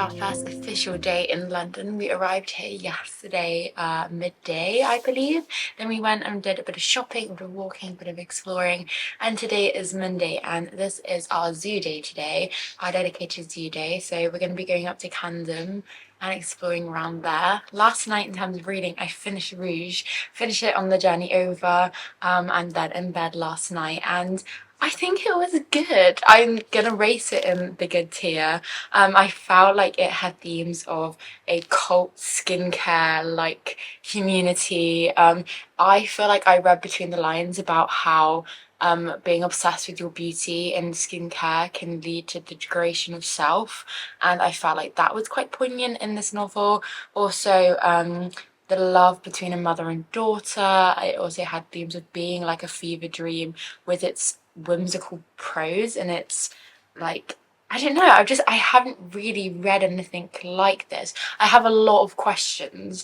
our first official day in London. We arrived here yesterday midday, I believe. Then we went and did a bit of shopping, a bit of walking, a bit of exploring. And today is Monday, and this is our zoo day today, our dedicated zoo day. So we're going to be going up to Camden and exploring around there. Last night, in terms of reading, I finished Rouge, finished it on the journey over, and then in bed last night. And I think it was good. I'm gonna rate it in the good tier. I felt like it had themes of a cult skincare like community. I feel like I read between the lines about how being obsessed with your beauty and skincare can lead to the degradation of self, and I felt like that was quite poignant in this novel. Also, the love between a mother and daughter. It also had themes of being like a fever dream with its whimsical prose, and it's like, I don't know, I haven't really read anything like this. I have a lot of questions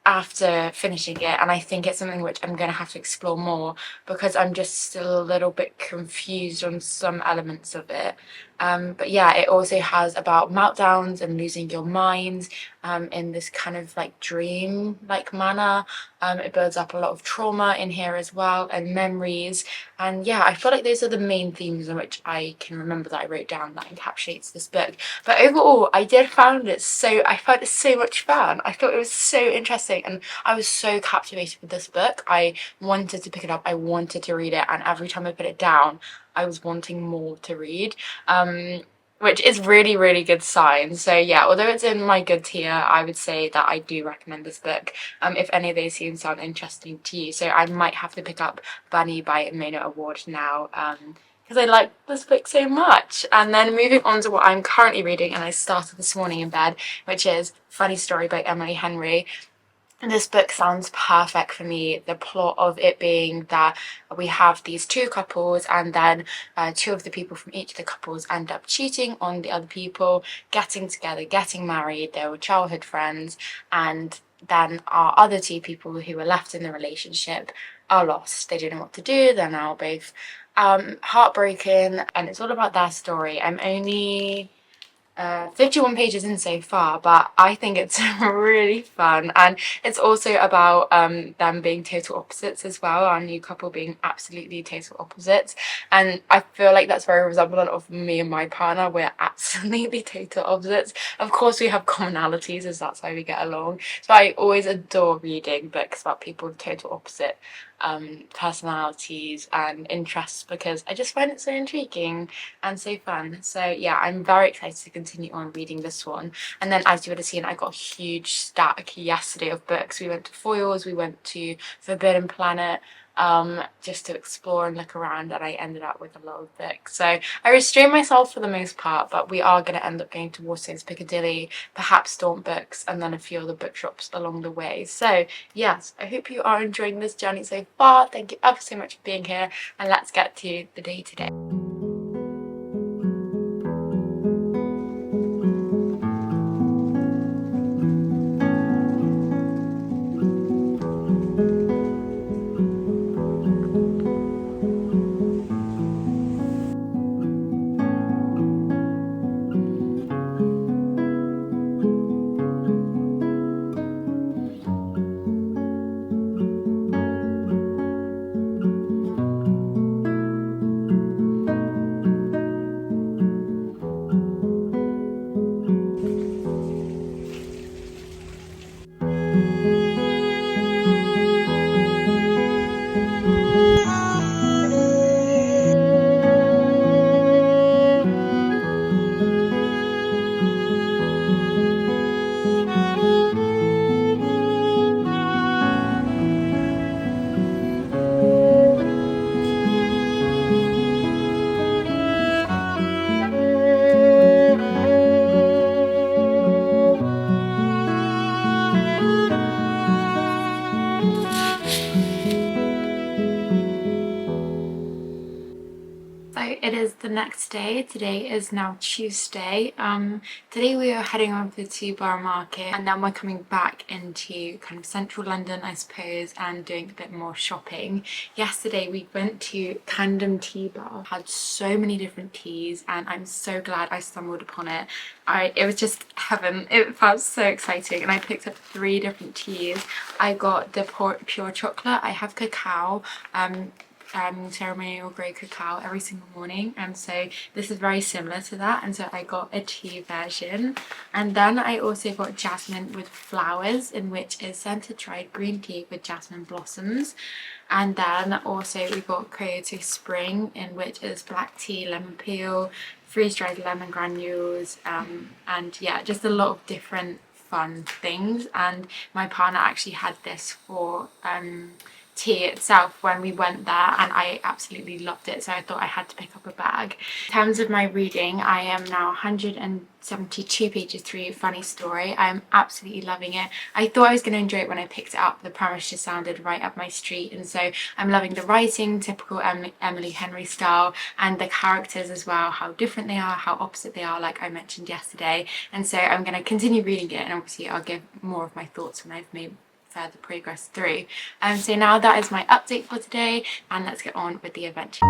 after finishing it, and I think it's something which I'm going to have to explore more because I'm just still a little bit confused on some elements of it. But yeah, it also has about meltdowns and losing your mind in this kind of like dream like manner. It builds up a lot of trauma in here as well, and memories. And yeah, I feel like those are the main themes in which I can remember that I wrote down that encapsulates this book. But overall, I found it so much fun. I thought it was so interesting, and I was so captivated with this book. I wanted to pick it up, I wanted to read it, and every time I put it down, I was wanting more to read, which is really, really good sign. So yeah, although it's in my good tier, I would say that I do recommend this book, if any of those themes sound interesting to you. So I might have to pick up Bunny by Mona Award now, because I like this book so much. And then moving on to what I'm currently reading, and I started this morning in bed, which is Funny Story by Emily Henry. This book sounds perfect for me. The plot of it being that we have these two couples, and then two of the people from each of the couples end up cheating on the other people, getting together, getting married. They were childhood friends, and then our other two people who were left in the relationship are lost. They don't know what to do. They're now both heartbroken, and it's all about their story. I'm only 51 pages in so far, but I think it's really fun, and it's also about them being total opposites as well, our new couple being absolutely total opposites, and I feel like that's very resemblant of me and my partner. We're absolutely total opposites. Of course we have commonalities, as that's why we get along, so I always adore reading books about people with total opposite personalities and interests, because I just find it so intriguing and so fun. So yeah, I'm very excited to continue on reading this one. And then, as you would have seen, I got a huge stack yesterday of books. We went to Foyles, we went to Forbidden Planet, just to explore and look around, and I ended up with a lot of books. So I restrained myself for the most part, but we are going to end up going to Waterstones Piccadilly, perhaps Daunt Books, and then a few other bookshops along the way. So yes, I hope you are enjoying this journey so far. Thank you ever so much for being here, and let's get to the day today. So it is the next day. Today is now Tuesday. Today we are heading over to Borough Market, and then we're coming back into kind of central London, I suppose, and doing a bit more shopping. Yesterday we went to Camden Tea Bar, had so many different teas, and I'm so glad I stumbled upon it. It was just heaven. It felt so exciting, and I picked up 3 different teas. I got the pure chocolate. I have cacao, ceremonial grey cacao every single morning, and so this is very similar to that, and so I got a tea version. And then I also got jasmine with flowers, in which is scented dried green tea with jasmine blossoms. And then also we got Kyoto Spring, in which is black tea, lemon peel, freeze-dried lemon granules, and yeah, just a lot of different fun things. And my partner actually had this for tea itself when we went there, and I absolutely loved it, so I thought I had to pick up a bag. In terms of my reading, I am now 172 pages through Funny Story. I'm absolutely loving it. I thought I was going to enjoy it when I picked it up. The premise just sounded right up my street, and so I'm loving the writing, typical Emily Henry style, and the characters as well, how different they are, how opposite they are, like I mentioned yesterday. And so I'm going to continue reading it, and obviously I'll give more of my thoughts when I've made further progress through. So now that is my update for today, and let's get on with the adventure.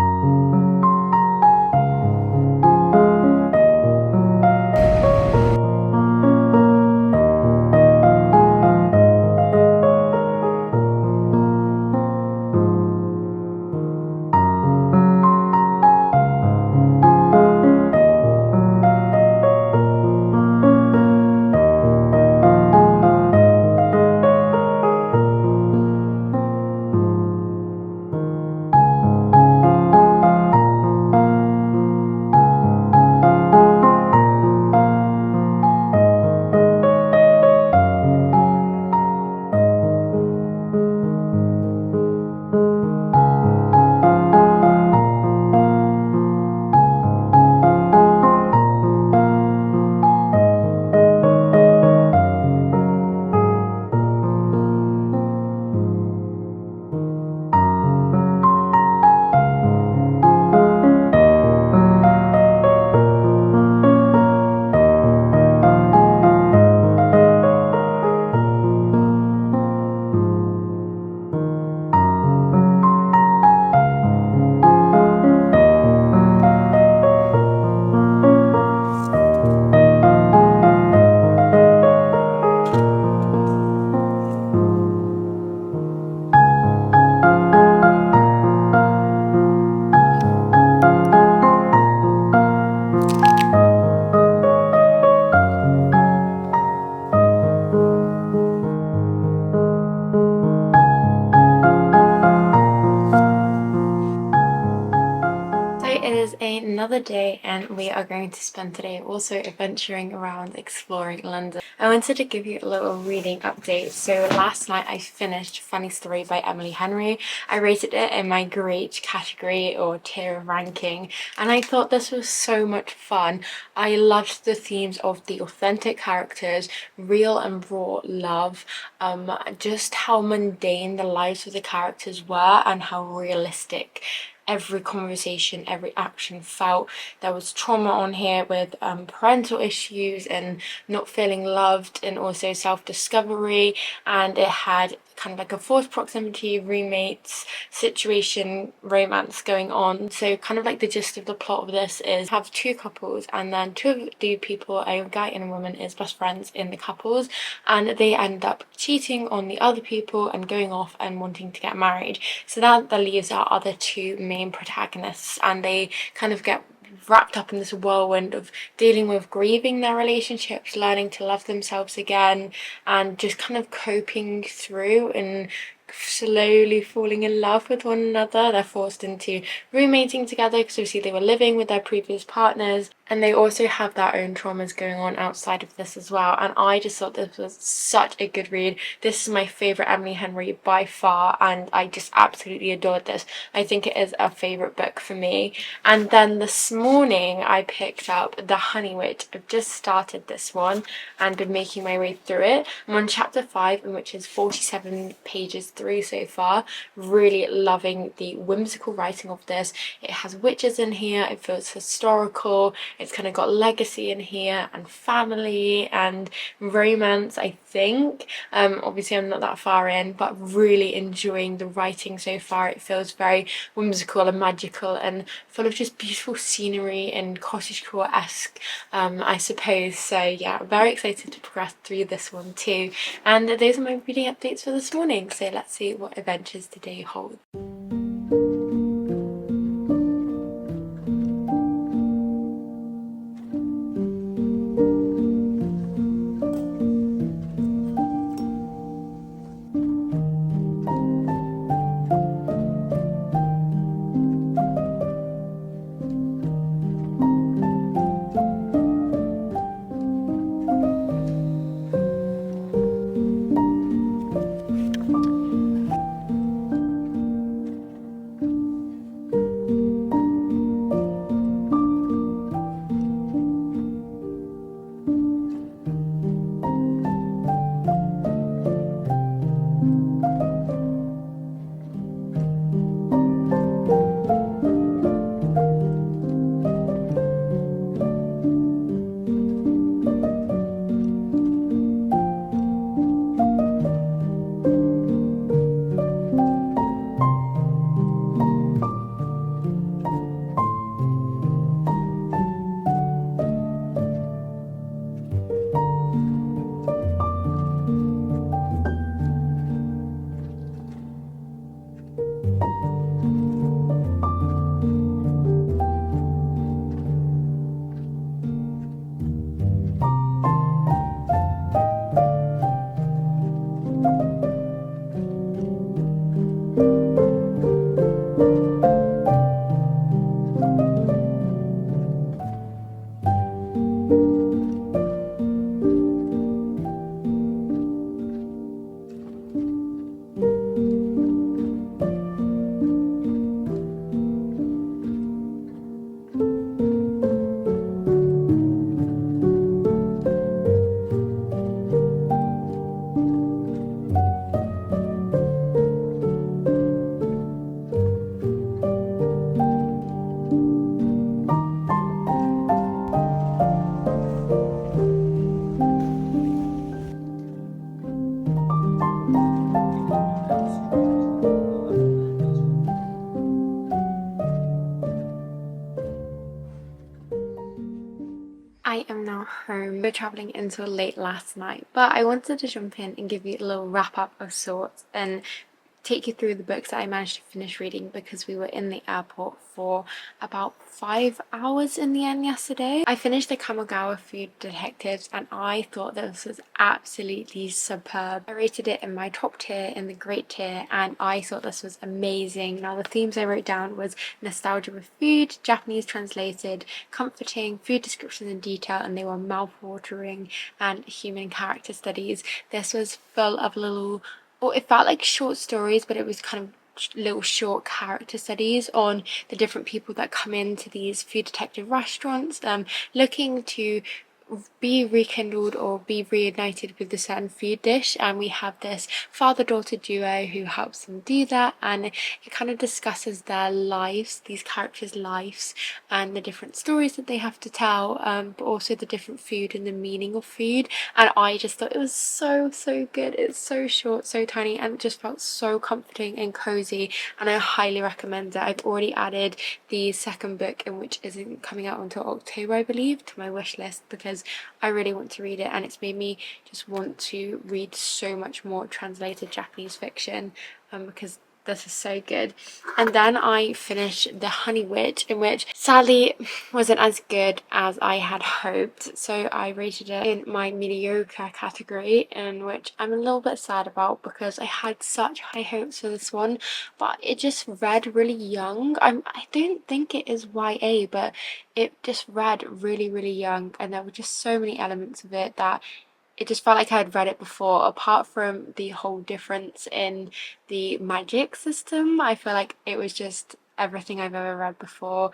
Another day, and we are going to spend today also adventuring around, exploring London. I wanted to give you a little reading update. So last night I finished Funny Story by Emily Henry. I rated it in my great category or tier ranking, and I thought this was so much fun. I loved the themes of the authentic characters, real and raw love, just how mundane the lives of the characters were, and how realistic every conversation, every action felt. There was trauma on here with parental issues and not feeling loved, and also self-discovery, and it had kind of like a forced proximity, roommates situation, romance going on. So kind of like the gist of the plot of this is have 2 couples, and then 2 of the people, a guy and a woman, is best friends in the couples, and they end up cheating on the other people and going off and wanting to get married. So that leaves our other 2 main protagonists, and they kind of get wrapped up in this whirlwind of dealing with grieving their relationships, learning to love themselves again, and just kind of coping through and slowly falling in love with one another. They're forced into roommating together because obviously they were living with their previous partners, and they also have their own traumas going on outside of this as well, and I just thought this was such a good read. This is my favourite Emily Henry by far, and I just absolutely adored this. I think it is a favourite book for me. And then this morning I picked up The Honey Witch. I've just started this one and been making my way through it. I'm on chapter 5, which is 47 pages through so far. Really loving the whimsical writing of this. It has witches in here, it feels historical, it's kind of got legacy in here and family and romance, I think. Obviously I'm not that far in, but really enjoying the writing so far. It feels very whimsical and magical and full of just beautiful scenery and cottagecore-esque, I suppose. So yeah, very excited to progress through this one too. And those are my reading updates for this morning, so let's see what adventures today holds. I am now home. We were travelling until late last night, but I wanted to jump in and give you a little wrap up of sorts and take you through the books that I managed to finish reading, because we were in the airport for about 5 hours in the end yesterday. I finished the Kamigawa Food Detectives and I thought this was absolutely superb. I rated it in my top tier, in the great tier, and I thought this was amazing. Now the themes I wrote down was nostalgia with food, Japanese translated, comforting, food descriptions in detail, and they were mouth-watering, and human character studies. This was full of little, or it felt like short stories, but it was kind of little short character studies on the different people that come into these food detective restaurants, looking to be rekindled or be reunited with a certain food dish, and we have this father-daughter duo who helps them do that, and it kind of discusses their lives, these characters' lives, and the different stories that they have to tell, but also the different food and the meaning of food. And I just thought it was so good. It's so short, so tiny, and it just felt so comforting and cozy, and I highly recommend it. I've already added the second book, in which isn't coming out until October, I believe, to my wish list, because I really want to read it, and it's made me just want to read so much more translated Japanese fiction, because this is so good. And then I finished The Honey Witch, in which sadly wasn't as good as I had hoped. So I rated it in my mediocre category, in which I'm a little bit sad about because I had such high hopes for this one, but it just read really young. I don't think it is YA, but it just read really young, and there were just so many elements of it that it just felt like I had read it before. Apart from the whole difference in the magic system, I feel like it was just everything I've ever read before.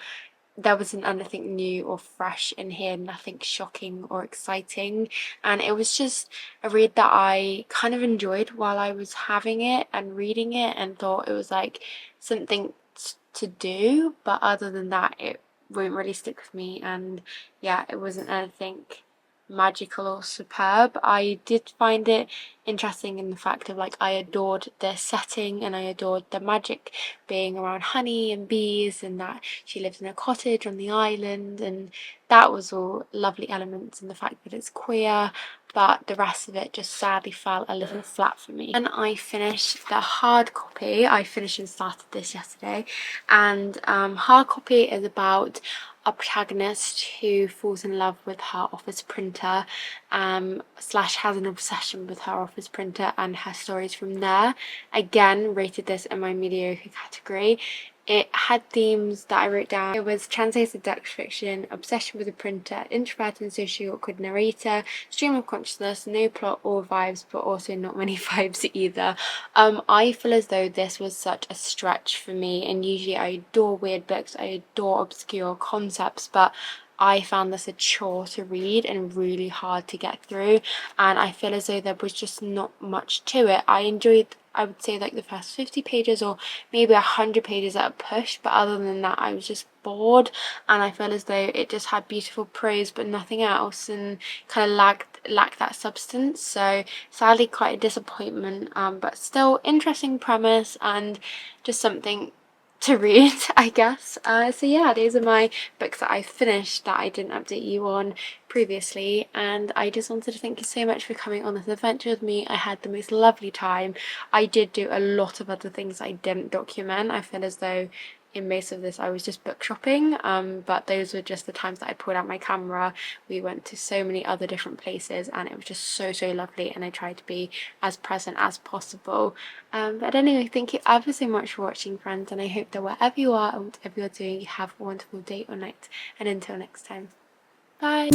There wasn't anything new or fresh in here, nothing shocking or exciting, and it was just a read that I kind of enjoyed while I was having it and reading it, and thought it was like something to do, but other than that it won't really stick with me. And yeah, it wasn't anything magical or superb. I did find it interesting in the fact of like I adored the setting and I adored the magic being around honey and bees, and that she lives in a cottage on the island, and that was all lovely elements, and the fact that it's queer, but the rest of it just sadly fell a little flat for me. And I finished the hard copy. I finished and started this yesterday, and hard copy is about a protagonist who falls in love with her office printer, slash has an obsession with her office printer, and her stories from there. Again, rated this in my mediocre category. It had themes that I wrote down. It was translated Dutch fiction, obsession with a printer, introvert and socially awkward narrator, stream of consciousness, no plot or vibes, but also not many vibes either. I feel as though this was such a stretch for me, and usually I adore weird books, I adore obscure concepts, but I found this a chore to read and really hard to get through, and I feel as though there was just not much to it. I enjoyed, I would say, like the first 50 pages or maybe 100 pages at a push, but other than that I was just bored, and I feel as though it just had beautiful prose but nothing else, and kind of lacked that substance. So sadly quite a disappointment, but still interesting premise and just something to read, I guess. So yeah, these are my books that I finished that I didn't update you on previously, and I just wanted to thank you so much for coming on this adventure with me. I had the most lovely time. I did do a lot of other things I didn't document. I feel as though in most of this I was just book shopping, but those were just the times that I pulled out my camera. We went to so many other different places and it was just so lovely, and I tried to be as present as possible. But anyway, thank you ever so much for watching, friends, and I hope that wherever you are and whatever you're doing, you have a wonderful day or night, and until next time, bye.